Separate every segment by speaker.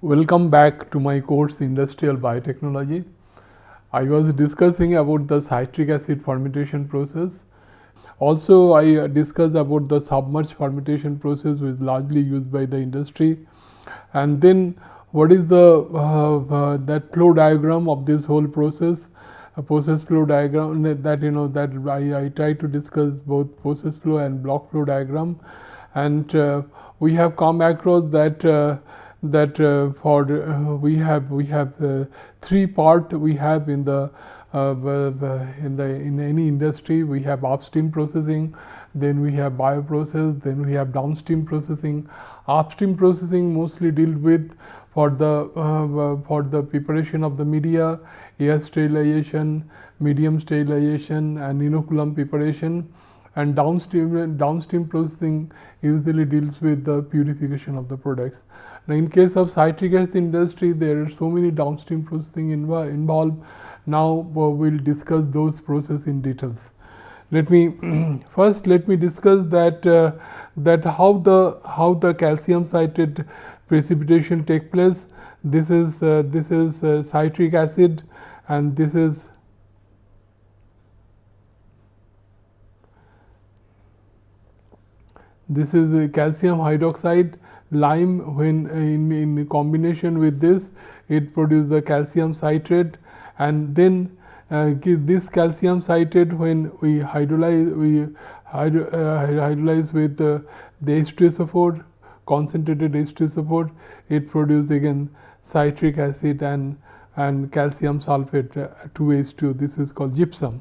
Speaker 1: Welcome back to my course Industrial Biotechnology. I was discussing about the citric acid fermentation process. Also, I discussed about the submerged fermentation process, which is largely used by the industry. And then, what is the that flow diagram of this whole process? A process flow diagram that I try to discuss both process flow and block flow diagram, and we have come across that we have three part we have in the in any industry. We have upstream processing, then we have bioprocess, then we have downstream processing. Upstream processing mostly deal with for the preparation of the media, air sterilization, medium sterilization, and inoculum preparation. And downstream processing usually deals with the purification of the products. Now, in case of citric acid industry, there are so many downstream processing involved. Now we'll discuss those processes in details. Let me first discuss that how the calcium citrate precipitation take place. This is citric acid, and this is calcium hydroxide. Lime, when in combination with this, it produces the calcium citrate, and then this calcium citrate, when we hydrolyze with the H2SO4, concentrated H2SO4, it produces again citric acid and calcium sulfate, 2H2. This is called gypsum.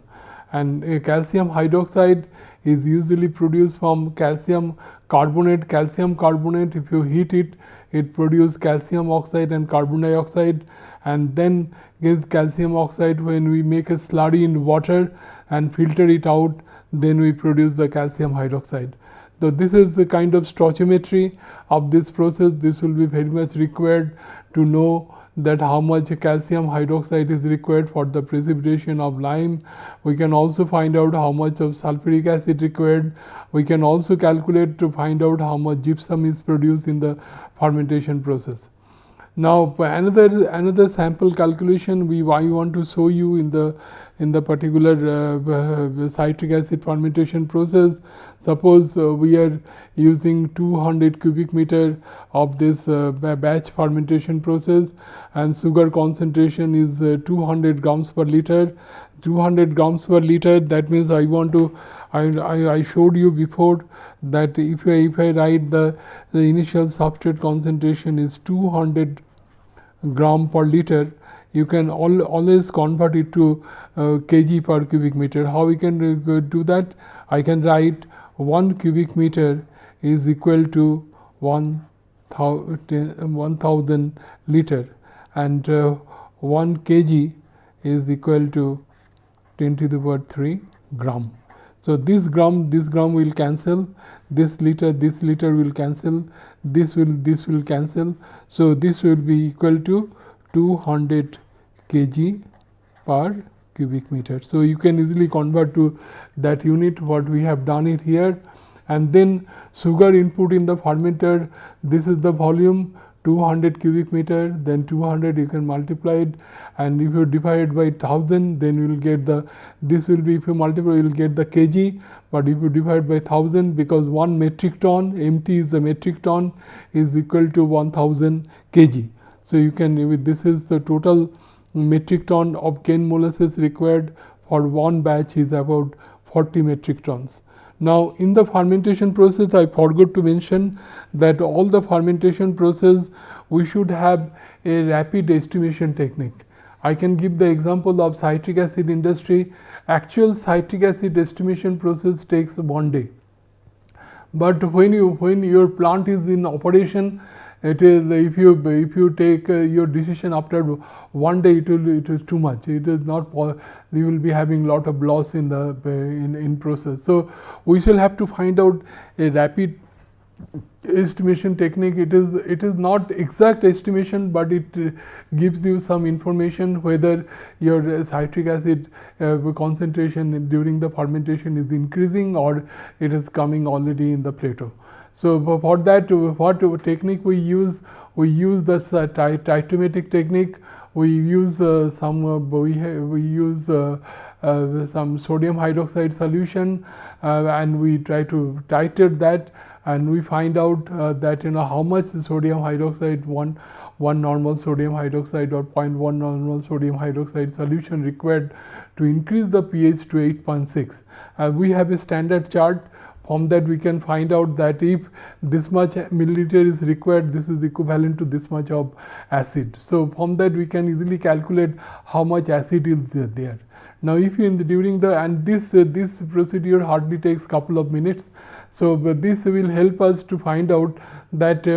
Speaker 1: And calcium hydroxide is usually produced from calcium carbonate. Calcium carbonate, if you heat it, it produces calcium oxide and carbon dioxide, and then gives calcium oxide. When we make a slurry in water and filter it out, then we produce the calcium hydroxide. So this is the kind of stoichiometry of this process. This will be very much required to know that how much calcium hydroxide is required for the precipitation of lime. We can also find out how much of sulfuric acid required. We can also calculate to find out how much gypsum is produced in the fermentation process. Now, another sample calculation I want to show you in the particular citric acid fermentation process. Suppose we are using 200 cubic meter of this batch fermentation process, and sugar concentration is 200 grams per liter. 200 grams per liter. That means I showed you before that if I write the initial substrate concentration is 200 gram per liter, you can always convert it to kg per cubic meter. How we can do that? I can write 1 cubic meter is equal to 1000 liter, and 1 kg is equal to 10 to the power 3 gram. So this gram will cancel, this liter will cancel, this will cancel. So this will be equal to 200 kg per cubic meter. So you can easily convert to that unit what we have done it here. And then sugar input in the fermenter, this is the volume, 200 cubic meter, then 200 you can multiply it, and if you divide it by 1000, then you will get this will be, if you multiply, you will get the kg, but if you divide by 1000, because 1 metric ton, MT is the metric ton, is equal to 1000 kg. So you can, this is the total metric ton of cane molasses required for one batch is about 40 metric tons. Now, in the fermentation process, I forgot to mention that all the fermentation process we should have a rapid estimation technique. I can give the example of citric acid industry. Actual citric acid estimation process takes 1 day, but when your plant is in operation, it is, if you take your decision after 1 day, it is too much. It is not, you will be having lot of loss in the in process. So we shall have to find out a rapid estimation technique. It is not exact estimation, but it gives you some information whether your citric acid concentration during the fermentation is increasing or it is coming already in the plateau. So for that, what technique we use? We use the titometric technique. We use we use some sodium hydroxide solution, and we try to titrate that, and we find out that how much sodium hydroxide one normal sodium hydroxide or 0.1 normal sodium hydroxide solution required to increase the pH to 8.6. We have a standard chart. From that we can find out that if this much milliliter is required, this is equivalent to this much of acid. So from that we can easily calculate how much acid is there. Now if you during the this procedure hardly takes couple of minutes. So this will help us to find out that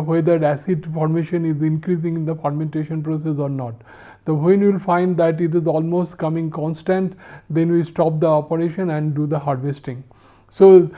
Speaker 1: whether acid formation is increasing in the fermentation process or not. So when you will find that it is almost coming constant, then we stop the operation and do the harvesting. So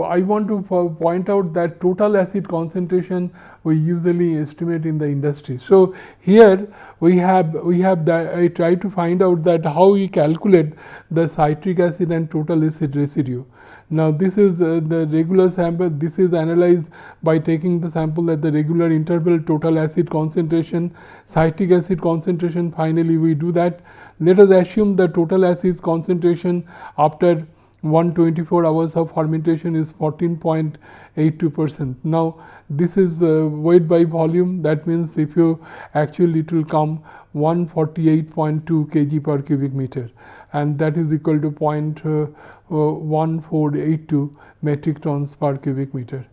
Speaker 1: I want to point out that total acid concentration we usually estimate in the industry. So here we have that I try to find out that how we calculate the citric acid and total acid residue. Now this is the regular sample. This is analyzed by taking the sample at the regular interval, total acid concentration, citric acid concentration. Finally we do that. Let us assume the total acid concentration after 124 hours of fermentation is 14.82%. Now this is weight by volume. That means if you actually it will come 148.2 kg per cubic meter, and that is equal to 0.1482 metric tons per cubic meter.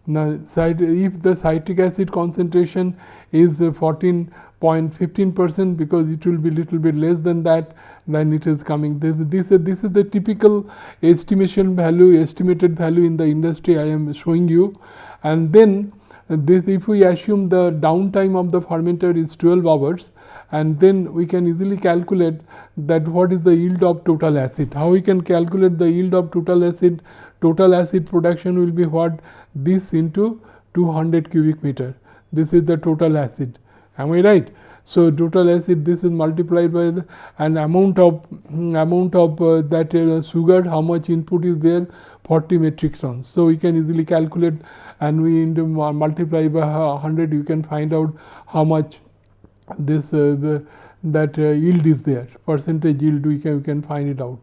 Speaker 1: Now if the citric acid concentration is 14.15%, because it will be little bit less than that, then it is coming. This is the typical estimated value in the industry I am showing you. And then this, if we assume the downtime of the fermenter is 12 hours, and then we can easily calculate that what is the yield of total acid. How we can calculate the yield of total acid? Total acid production will be what? This into 200 cubic meter. This is the total acid. Am I right? So total acid, this is multiplied by the amount of that sugar, how much input is there, 40 metric tons. So we can easily calculate, and we multiply by 100, you can find out how much this yield is there, percentage yield we can find it out.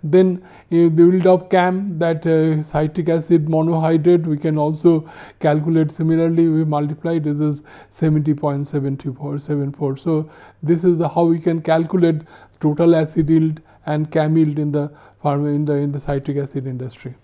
Speaker 1: Then the yield of CAM, that citric acid monohydrate, we can also calculate similarly. We multiply, this is 70.74. So this is how we can calculate total acid yield and CAM yield in the citric acid industry.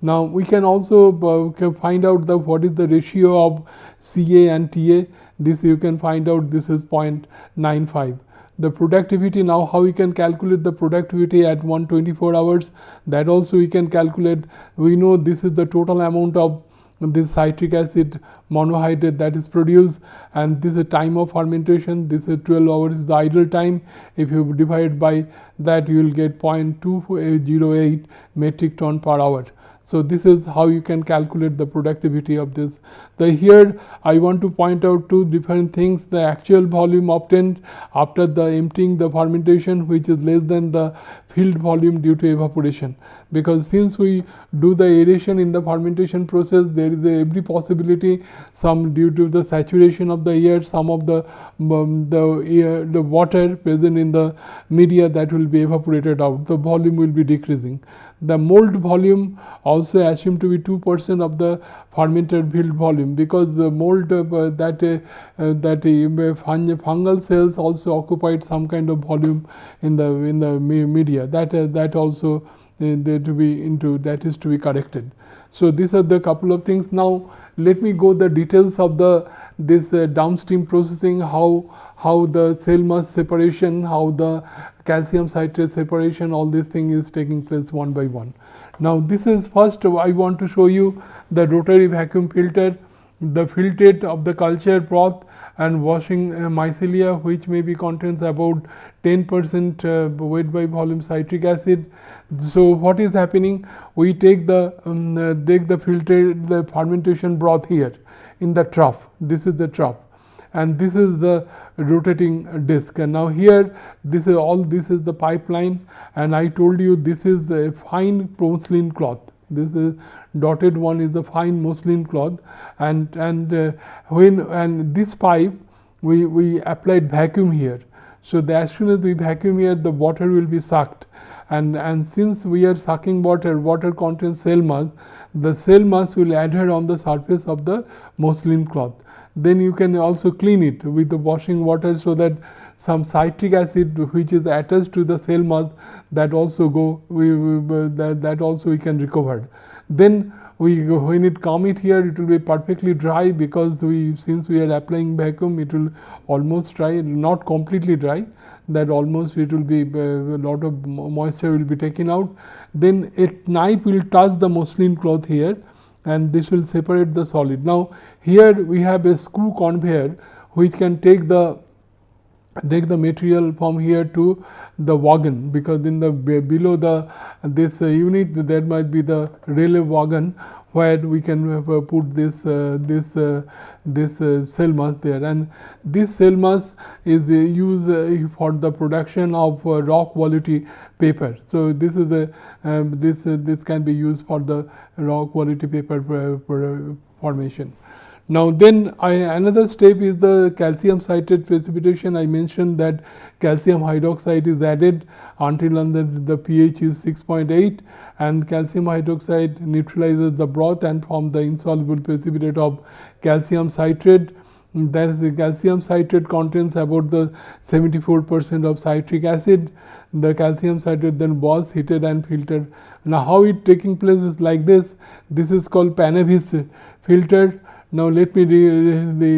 Speaker 1: Now we can also can find out what is the ratio of Ca and Ta. This you can find out, this is 0.95. The productivity, now how we can calculate the productivity at 124 hours, that also we can calculate. We know this is the total amount of this citric acid monohydrate that is produced, and this is the time of fermentation. This is 12 hours is the idle time. If you divide by that, you will get 0.208 metric ton per hour. So this is how you can calculate the productivity of this. Here I want to point out two different things. The actual volume obtained after the emptying the fermentation, which is less than the filled volume due to evaporation. Because since we do the aeration in the fermentation process, there is every possibility, some due to the saturation of the air, some of the water present in the media, that will be evaporated out. The volume will be decreasing. The mold volume also assumed to be 2% of the fermented filled volume, because the mold fungal cells also occupied some kind of volume in the media. That also that is to be corrected. So these are the couple of things. Now let me go the details of this downstream processing, how the cell mass separation, how the calcium citrate separation, all this thing is taking place one by one. Now this is first I want to show you the rotary vacuum filter, the filtrate of the culture broth, and washing mycelia, which maybe contains about 10% weight by volume citric acid. So what is happening? We take the fermentation broth here in the trough. This is the trough, and this is the rotating disc. And now here this is the pipeline, and I told you this is the fine porcelain cloth. This is dotted one is the fine muslin cloth, and this pipe we applied vacuum here. So as soon as we vacuum here, the water will be sucked, and since we are sucking water contains cell mass. The cell mass will adhere on the surface of the muslin cloth. Then you can also clean it with the washing water, so that some citric acid which is attached to the cell mass, that also that also we can recover. Then when it come it here, it will be perfectly dry, because since we are applying vacuum, it will almost dry, not completely dry, that almost it will be a lot of moisture will be taken out. Then a knife will touch the muslin cloth here, and this will separate the solid. Now here we have a screw conveyor which can take the material from here to the wagon, because in the below this unit there might be the railway wagon where we can put this cell mass there, and this cell mass is used for the production of raw quality paper. So this is this can be used for the raw quality paper formation. Now then another step is the calcium citrate precipitation. I mentioned that calcium hydroxide is added until the pH is 6.8, and calcium hydroxide neutralizes the broth and forms the insoluble precipitate of calcium citrate. That is, the calcium citrate contains about the 74% of citric acid. The calcium citrate then was heated and filtered. Now how it taking place is like this. This is called Panavis filter. Now let me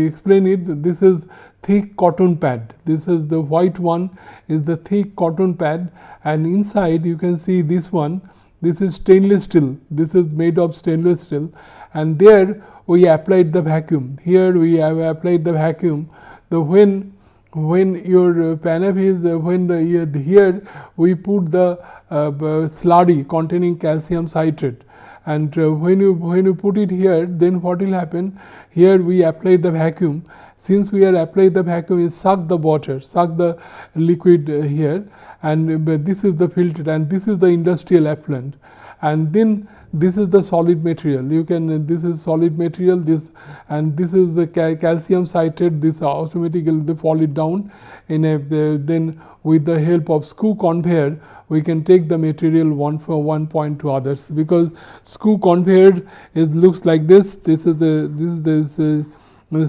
Speaker 1: explain it. This is thick cotton pad. This is the white one is the thick cotton pad, and inside you can see this one. This is stainless steel. This is made of stainless steel, and there we applied the vacuum. Here we have applied the vacuum. When your Panavis here we put the slurry containing calcium citrate. And when you put it here, then what will happen? Here we apply the vacuum. Since we are applying the vacuum, it suck the water, suck the liquid here, and this is the filter, and this is the industrial effluent, and then this is the solid material. You can this is solid material. This is the calcium citrate. This automatically they fall it down in a then with the help of screw conveyor we can take the material one point to others, because screw conveyor looks like this. This is the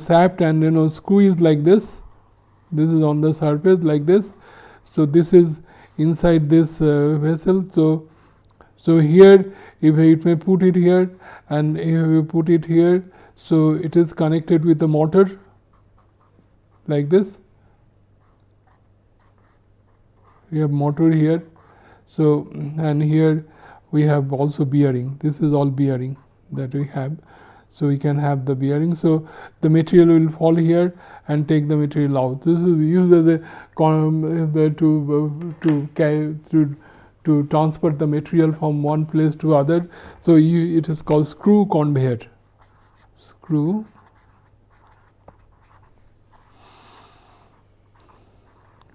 Speaker 1: shaft, and screw is like this. This is on the surface like this. So this is inside this vessel. So here if it may put it here, and if we put it here, so it is connected with the motor like this. We have motor here. So and here we have also bearing. This is all bearing that we have. So we can have the bearing. So the material will fall here and take the material out. This is used as a to transfer the material from one place to other. So it is called screw conveyor. Screw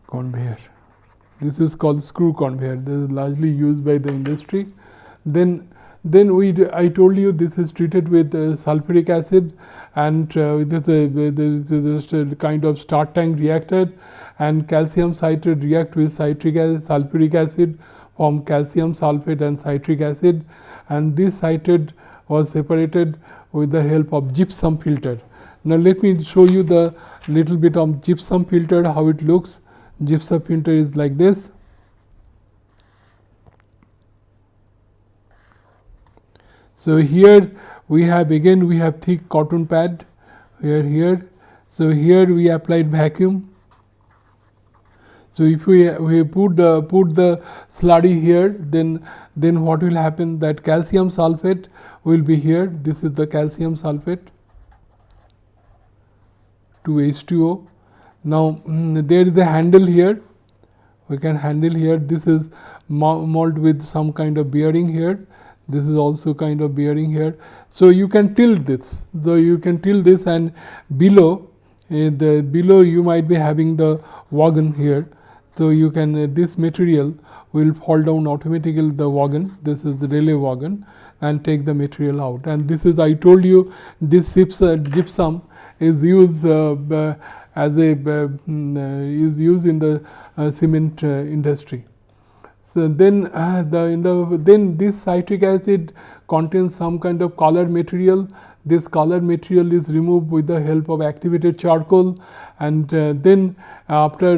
Speaker 1: conveyor. This is called screw conveyor. This is largely used by the industry. Then I told you this is treated with sulfuric acid, and this is a kind of start tank reactor, and calcium citrate react with sulfuric acid, form calcium sulfate and citric acid, and this citrate was separated with the help of gypsum filter. Now let me show you the little bit of gypsum filter, how it looks. Gypsum filter is like this. So here we have thick cotton pad here. So here we applied vacuum. So if we put the slurry here, then what will happen? That calcium sulfate will be here. This is the calcium sulfate, 2H2O. Now there is a handle here. We can handle here. This is mold with some kind of bearing here. This is also kind of bearing here. So you can tilt this. So you can tilt this, and below you might be having the wagon here. So you can this material will fall down automatically the wagon. This is the railway wagon, and take the material out. And this is, I told you, this gypsum is used as a is used in the cement industry. So then then this citric acid contains some kind of color material. This color material is removed with the help of activated charcoal, and then after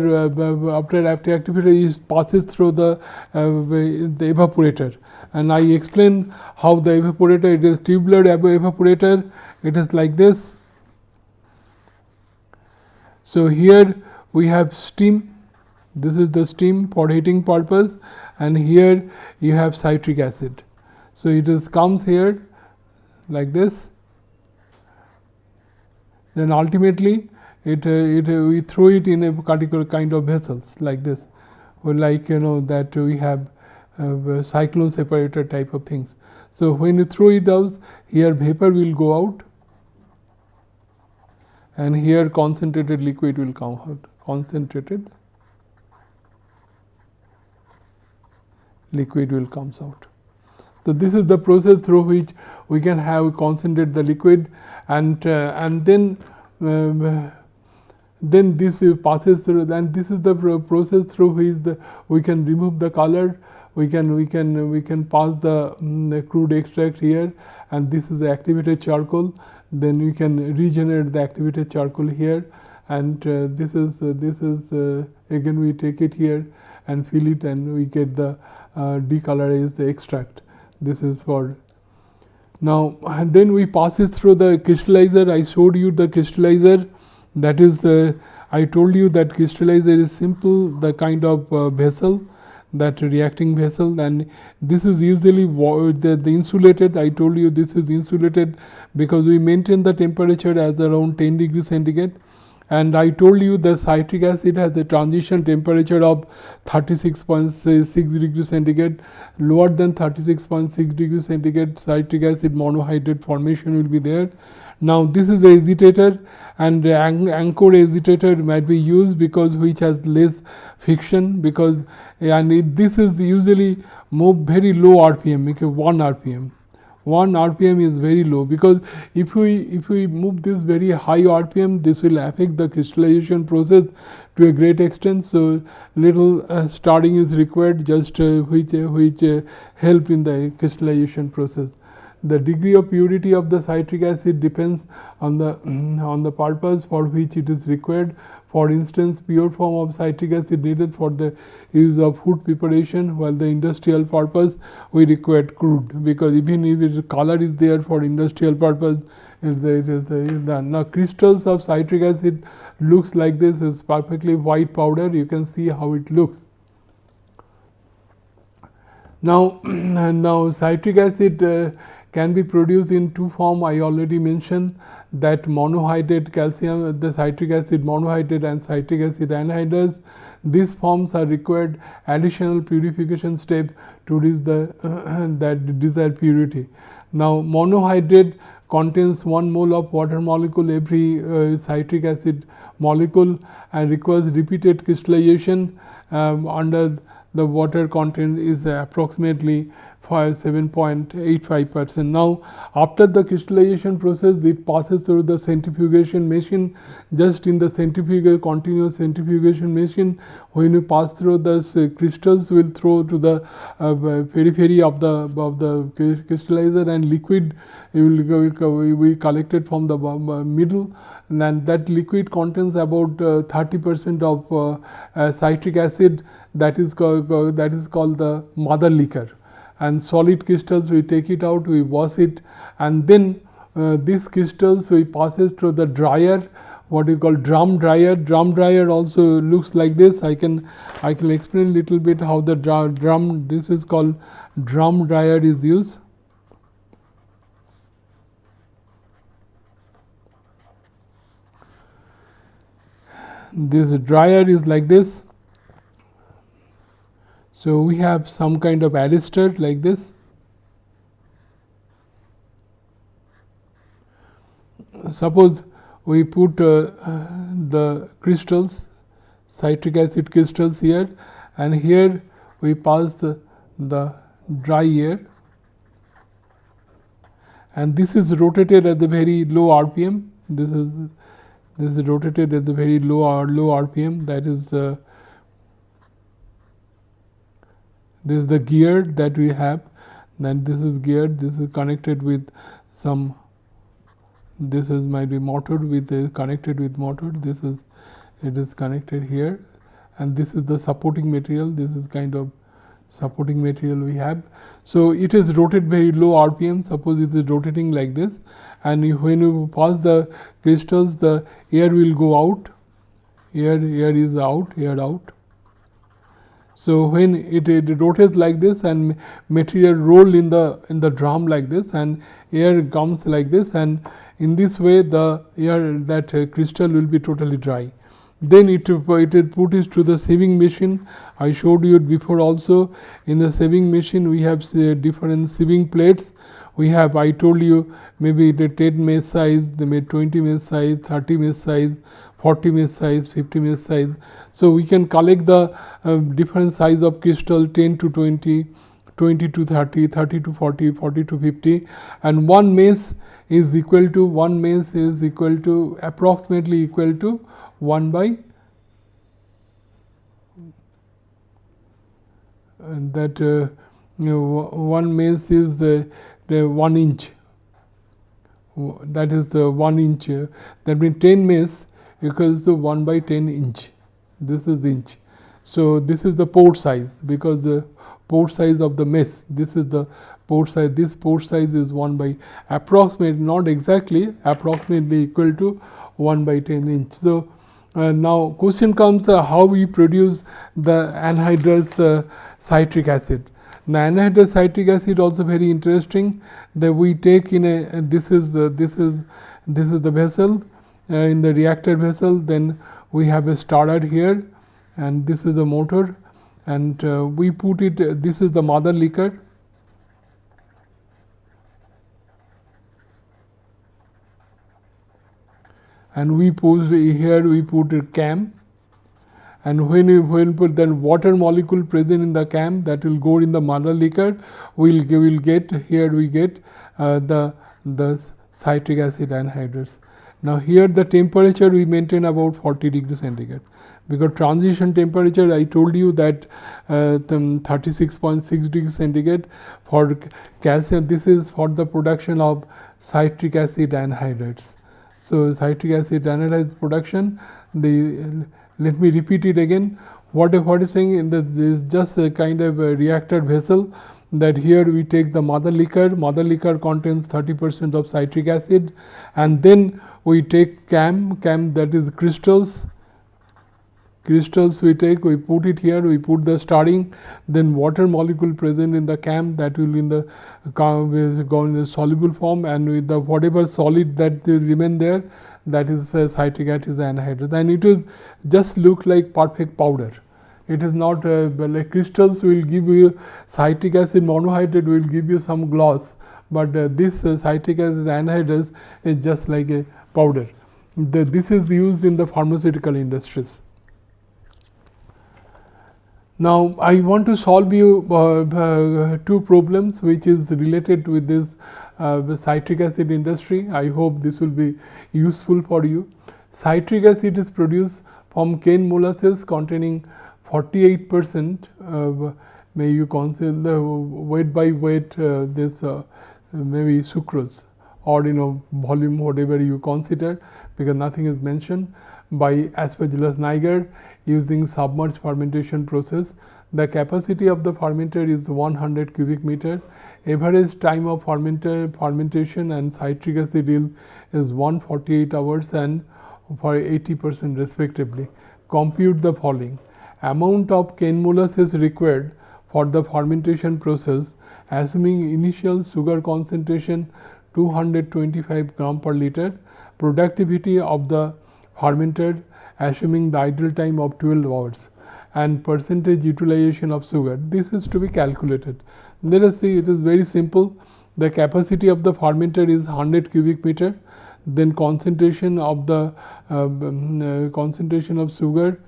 Speaker 1: activated, it passes through the evaporator. And I explain how the evaporator, it is tubular evaporator. It is like this. So here we have steam. This is the steam for heating purpose, and here you have citric acid. So it is comes here like this. Then ultimately we throw it in a particular kind of vessels like this, or like that we have cyclone separator type of things. So when you throw it out, here vapor will go out, and here concentrated liquid will come out. Concentrated liquid will comes out. So this is the process through which we can have concentrate the liquid, and then this passes through, and this is the process through which we can remove the color. We can pass the crude extract here, and this is the activated charcoal. Then we can regenerate the activated charcoal here, and this is again we take it here and fill it, and we get the decolorized extract. This is for now. And then we pass it through the crystallizer. I showed you the crystallizer. That is I told you that crystallizer is simple, the kind of vessel, that reacting vessel, and this is usually the insulated. I told you this is insulated because we maintain the temperature as around 10 degrees centigrade. And I told you the citric acid has a transition temperature of 36.6 degrees centigrade. Lower than 36.6 degrees centigrade, citric acid monohydrate formation will be there. Now this is the agitator, and anchor agitator might be used because which has less friction, because this is usually move very low RPM, 1 RPM. 1 RPM is very low, because if we move this very high RPM, this will affect the crystallization process to a great extent. So little starting is required, just which help in the crystallization process. The degree of purity of the citric acid depends on the purpose for which it is required. For instance, pure form of citric acid needed for the use of food preparation, while the industrial purpose we require crude, because even if its color is there for industrial purpose, now crystals of citric acid looks like this, is perfectly white powder. You can see how it looks. Now citric acid can be produced in two forms. I already mentioned that monohydrate calcium, the citric acid monohydrate and citric acid anhydrous. These forms are required additional purification step to reach the that desired purity. Now monohydrate contains 1 mole of water molecule every citric acid molecule, and requires repeated crystallization under the water content is approximately 7.85%. Now after the crystallization process, it passes through the centrifugation machine. Just in the continuous centrifugation machine, when you pass through the crystals will throw to the periphery of the crystallizer, and liquid will be collected from the middle, and that liquid contains about 30% of citric acid, that is called the mother liquor. And solid crystals, we take it out, we wash it, and then these crystals we passes through the dryer, what you call drum dryer. Drum dryer also looks like this. I can explain a little bit how the drum, this is called drum dryer, is used. This dryer is like this. So we have some kind of arrestor like this. Suppose we put the crystals, citric acid crystals here, and here we pass the dry air. and this is rotated at the very low RPM. This is rotated at the very low RPM. That is this is the gear that we have. Then this is geared. This is connected with some. This is might be motor with connected with motor. This is it is connected here, and this is the supporting material. This is kind of supporting material we have. So it is rotated very low RPM. Suppose it is rotating like this, and when you pass the crystals, the air will go out. Air is out. Air out. So when it rotates like this, and material roll in the drum like this, and air comes like this, and in this way the air that crystal will be totally dry. Then it put it to the sieving machine. I showed you it before also. In the sieving machine we have different sieving plates. We have, I told you, maybe the 10 mesh size, they made 20 mesh size, 30 mesh size, 40 mesh size, 50 mesh size. So we can collect the different size of crystal, 10 to 20, 20 to 30, 30 to 40, 40 to 50, and one mesh is equal to approximately equal to 1 by that one mesh is the 1 inch. That is the 1 inch. That means 10 mesh equals to 1 by 10 inch. This is the inch. So this is the port size, because the port size of the mesh. This is the port size. This port size is 1 by approximately, not exactly, approximately equal to 1 by 10 inch. So now question comes how we produce the anhydrous citric acid. The anhydrous citric acid also very interesting. That we take in a this is the vessel, in the reactor vessel. Then we have a starter here, and this is the motor, and we put it. This is the mother liquor. And we put here, we put a cam, and when we put the water molecule present in the cam, that will go in the mother liquor. We'll get here, we get the citric acid anhydrous. Now here the temperature we maintain about 40 degrees centigrade, because transition temperature I told you that 36.6 degrees centigrade for calcium. This is for the production of citric acid anhydrous. So citric acid anhydrous production, let me repeat it again. What is saying in this is just a kind of a reactor vessel, that here we take the mother liquor. Mother liquor contains 30% of citric acid, and then we take cam that is crystals we take, we put it here, we put the starting, then water molecule present in the cam, that will in the go in the soluble form, and with the whatever solid that will remain there, that is citric acid anhydrous, and it will just look like perfect powder. It is not like crystals will give you citric acid monohydrate will give you some gloss, but this citric acid anhydrous is just like a powder. This is used in the pharmaceutical industries. Now I want to solve you two problems which is related with this citric acid industry. I hope this will be useful for you. Citric acid is produced from cane molasses containing 48%. May you consider the weight by weight this maybe sucrose, or volume, whatever you consider, because nothing is mentioned, by Aspergillus niger using submerged fermentation process. The capacity of the fermenter is 100 cubic meter. Average time of fermentation and citric acid yield is 148 hours and for 80% respectively. Compute the following. Amount of cane molasses required for the fermentation process, assuming initial sugar concentration 225 gram per liter, productivity of the fermenter assuming the idle time of 12 hours, and percentage utilization of sugar. This is to be calculated. Let us see, it is very simple. The capacity of the fermenter is 100 cubic meter, then concentration of the concentration of sugar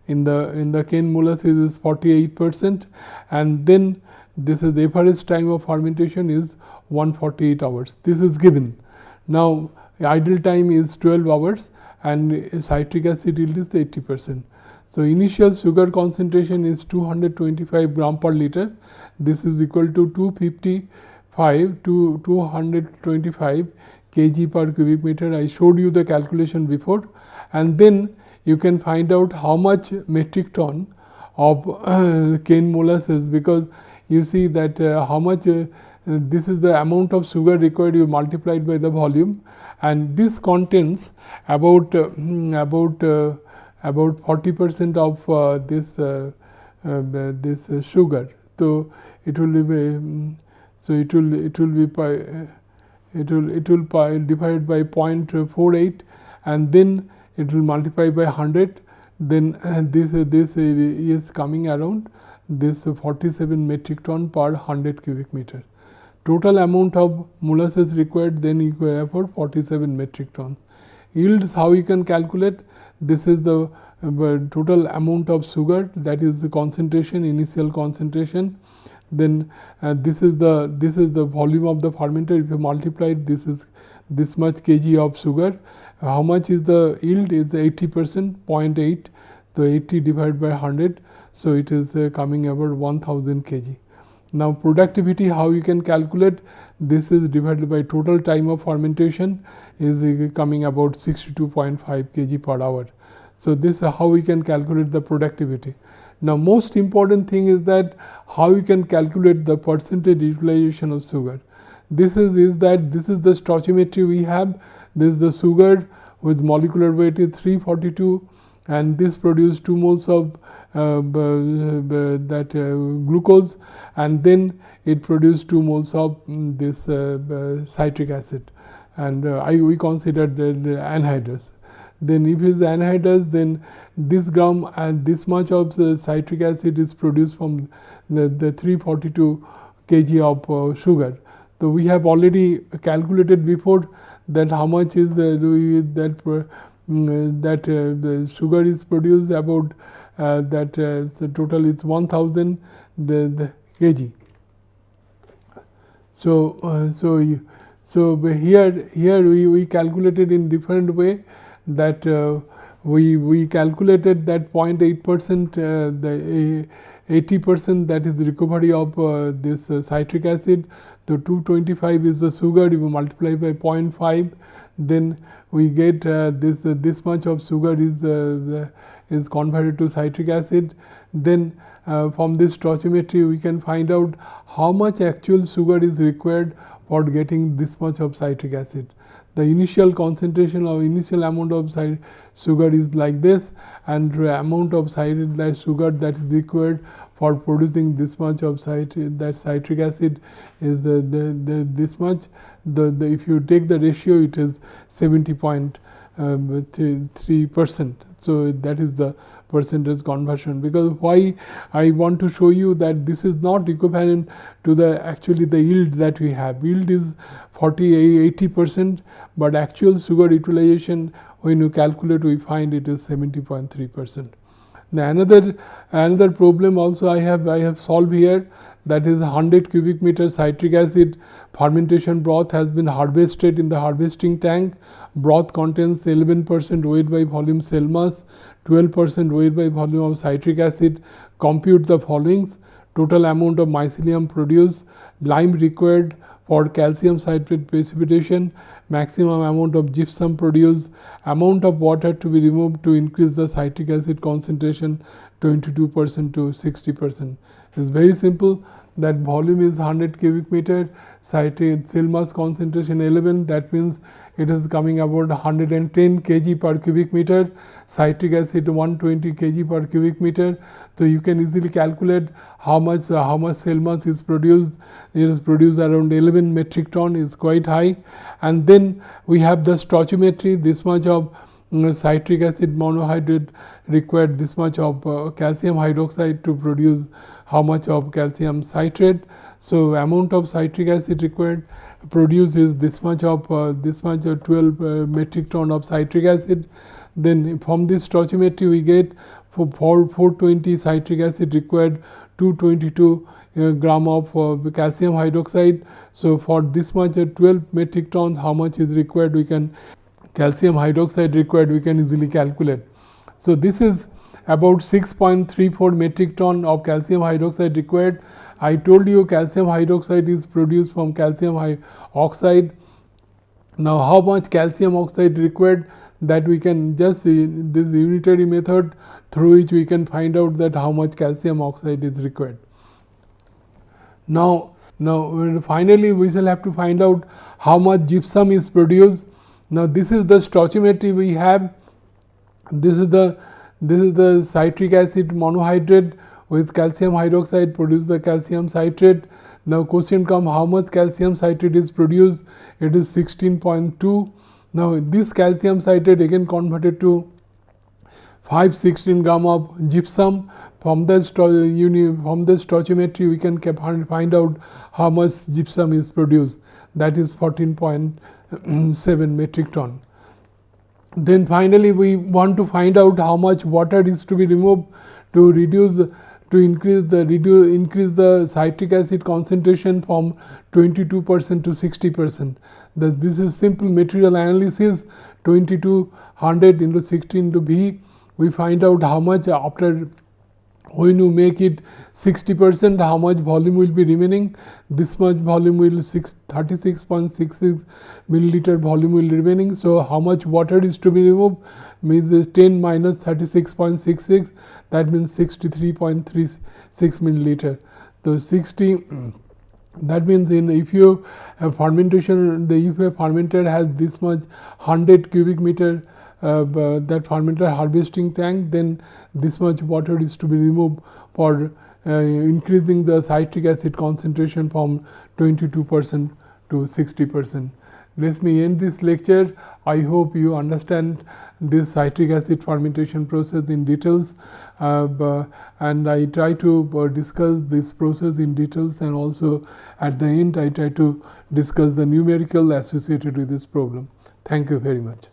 Speaker 1: in the cane molasses is 48%, and then This is the average time of fermentation is 148 hours. This is given. Now ideal time is 12 hours and citric acid yield is 80%. So initial sugar concentration is 225 gram per liter. This is equal to 255 to 225 kg per cubic meter. I showed you the calculation before, and then you can find out how much metric ton of cane molasses, because you see that how much this is the amount of sugar required, you multiplied by the volume, and this contains about 40% of this sugar. So it will be it will divided by 0.48, and then it will multiply by 100. Then this is coming around this 47 metric ton per 100 cubic meter. Total amount of molasses required then equal about 47 metric tons. Yields, how you can calculate? This is the total amount of sugar, that is the concentration, initial concentration. Then this is the volume of the fermenter. If you multiply it, this is this much kg of sugar. How much is the yield? Is 80%, 0.8. So 80 divided by 100. So it is coming about 1000 kg. Now productivity, how you can calculate? This is divided by total time of fermentation, is coming about 62.5 kg per hour. So this is how we can calculate the productivity. Now most important thing is that how you can calculate the percentage utilization of sugar. This is the stoichiometry we have. This is the sugar with molecular weight is 342, and this produces 2 moles of glucose, and then it produced 2 moles of this citric acid, and we consider the anhydrous. Then if it is anhydrous, then this gram and this much of citric acid is produced from the 342 kg of sugar. So we have already calculated before that how much is the sugar is produced, about the total is 1000 the kg. So here we calculated in different way, that we calculated that 0.8%, the 80%, that is recovery of this citric acid. The 225 is the sugar. If you multiply by 0.5, then we get this much of sugar is converted to citric acid. Then from this stoichiometry we can find out how much actual sugar is required for getting this much of citric acid. The initial concentration or initial amount of sugar is like this, and the amount of sugar that is required for producing this much of citric acid is this much. If you take the ratio, it is 70.3%. So that is the percentage conversion. Because why I want to show you that this is not equivalent to the actually the yield that we have. Yield is 80%, but actual sugar utilization, when you calculate, we find it is 70.3%. Now another problem also I have solved here, that is 100 cubic meter citric acid fermentation broth has been harvested in the harvesting tank. Broth contains 11% weight by volume cell mass, 12% weight by volume of citric acid. Compute the followings: total amount of mycelium produced, lime required for calcium citrate precipitation, maximum amount of gypsum produced, amount of water to be removed to increase the citric acid concentration 22% to 60%. It is very simple, that volume is 100 cubic meter, citric cell mass concentration 11, that means it is coming about 110 kg per cubic meter, citric acid 120 kg per cubic meter. So you can easily calculate how much cell mass is produced. It is produced around 11 metric ton, is quite high. And then we have the stoichiometry, this much of citric acid monohydrate required this much of calcium hydroxide to produce how much of calcium citrate. So amount of citric acid required produce is this much of 12 metric ton of citric acid. Then from this stoichiometry we get for 420 citric acid required 222 gram of calcium hydroxide. So for this much 12 metric ton how much is required, we can calcium hydroxide required we can easily calculate. So this is about 6.34 metric ton of calcium hydroxide required. I told you calcium hydroxide is produced from calcium oxide. Now how much calcium oxide required, that we can just see this unitary method through which we can find out that how much calcium oxide is required. Now finally we shall have to find out how much gypsum is produced. Now this is the stoichiometry we have. This is the citric acid monohydrate with calcium hydroxide produce the calcium citrate. Now question come, how much calcium citrate is produced? It is 16.2. Now this calcium citrate again converted to 516 gram of gypsum. From the stoichiometry we can find out how much gypsum is produced, that is 14.7 metric ton. Then finally we want to find out how much water is to be removed to increase the citric acid concentration from 22% to 60%. This is simple material analysis. 2200 into 16 into V. We find out how much after when you make it 60%, how much volume will be remaining. This much volume will 36.66 milliliter volume will remaining. So how much water is to be removed, means 10 minus 36.66, that means 63.36 milliliter. So 60, that means if you have fermentation, if a fermenter has this much 100 cubic meter that fermenter harvesting tank, then this much water is to be removed for increasing the citric acid concentration from 22% to 60%. Let me end this lecture. I hope you understand this citric acid fermentation process in details, and I try to discuss this process in details, and also at the end I try to discuss the numerical associated with this problem. Thank you very much.